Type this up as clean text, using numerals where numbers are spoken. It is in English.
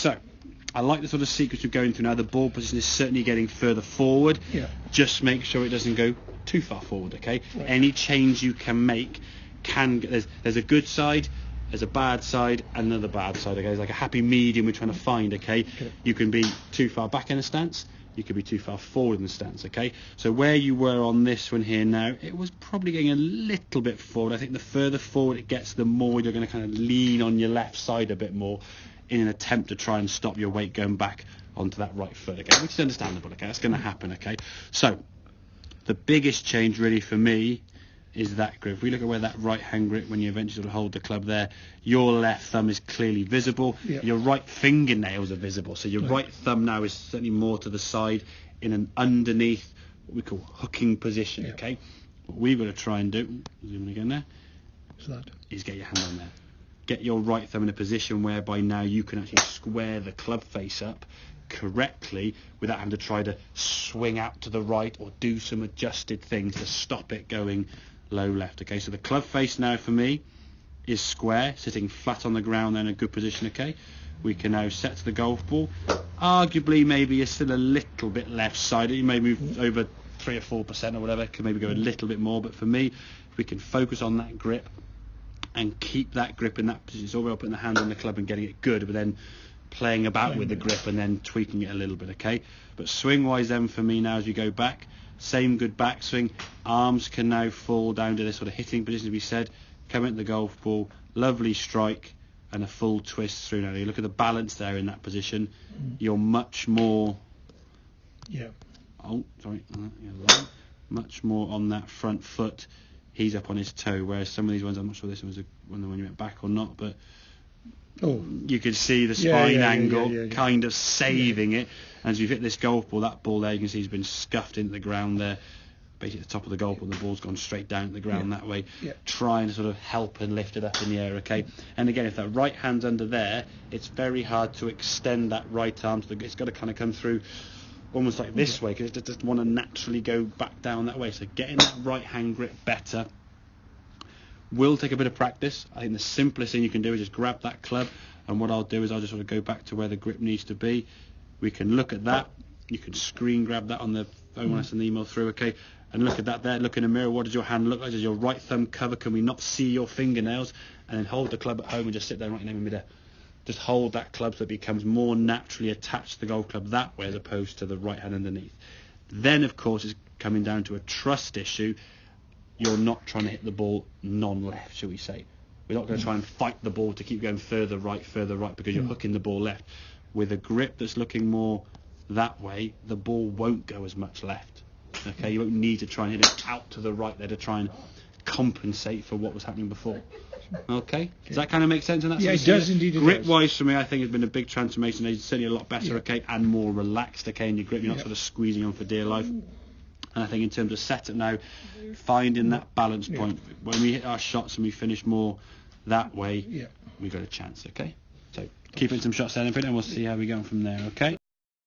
So I like the sort of sequence we're going through now. The ball position is certainly getting further forward. Yeah. Just make sure it doesn't go too far forward, okay? Right. Any change you can make there's a good side, there's a bad side, and another bad side, okay? It's like a happy medium we're trying to find, okay? You can be too far back in the stance, you could be too far forward in the stance, okay? So where you were on this one here now, it was probably getting a little bit forward. I think the further forward it gets, the more you're going to kind of lean on your left side a bit more in an attempt to try and stop your weight going back onto that right foot, okay? Which is understandable, okay? That's going to happen, okay? So the biggest change really for me is that grip. If we look at where that right hand grip, when you eventually hold the club there, your left thumb is clearly visible. Your right fingernails are visible. So your right thumb now is certainly more to the side in an underneath, what we call hooking position, okay? What we've got to try and do, zoom in again there, is get your hand on there. Get your right thumb in a position whereby now you can actually square the club face up correctly without having to try to swing out to the right or do some adjusted things to stop it going low left, okay? So the club face now for me is square, sitting flat on the ground there in a good position, okay? We can now set to the golf ball. Arguably maybe you're still a little bit left sided. You may move over 3 or 4% or whatever, could maybe go a little bit more, but for me, if we can focus on that grip and keep that grip in that position, it's all about putting the hand on the club and getting it good, but then playing about with the grip and then tweaking it a little bit, okay? But swing wise then for me now as we go back, same good backswing, arms can now fall down to this sort of hitting position as we said, come into the golf ball, lovely strike and a full twist through. Now you look at the balance there in that position, you're much more much more on that front foot. He's up on his toe, whereas some of these ones, I'm not sure this one was one when you went back or not, but you could see the spine angle kind of saving it. As we've hit this golf ball, that ball there, you can see he's been scuffed into the ground there, basically at the top of the golf ball, the ball's gone straight down to the ground that way, trying to sort of help and lift it up in the air, okay? And again, if that right hand's under there, it's very hard to extend that right arm to it's got to kind of come through almost like this way, because it doesn't want to naturally go back down that way. So getting that right hand grip better will take a bit of practice. I think the simplest thing you can do is just grab that club, and what I'll do is I'll just sort of go back to where the grip needs to be. We can look at that. You can screen grab that on the phone when I send the email through, okay? And look at that there. Look in the mirror. What does your hand look like? Does your right thumb cover? Can we not see your fingernails? And then hold the club at home and just sit there right in midair. Just hold that club so it becomes more naturally attached to the golf club that way as opposed to the right hand underneath. Then, of course, it's coming down to a trust issue. You're not trying to hit the ball non-left, shall we say. We're not going to try and fight the ball to keep going further right, because you're hooking the ball left. With a grip that's looking more that way, the ball won't go as much left. Okay, you won't need to try and hit it out to the right there to try and compensate for what was happening before. Okay, does that kind of make sense? In that it does indeed. Grip-wise, for me, I think it's been a big transformation. It's certainly a lot better, okay, and more relaxed, okay, in your grip. You're not sort of squeezing on for dear life. And I think in terms of setup now, finding that balance point, when we hit our shots and we finish more that way, we've got a chance, okay? So keep in some shots there and we'll see how we go from there, okay?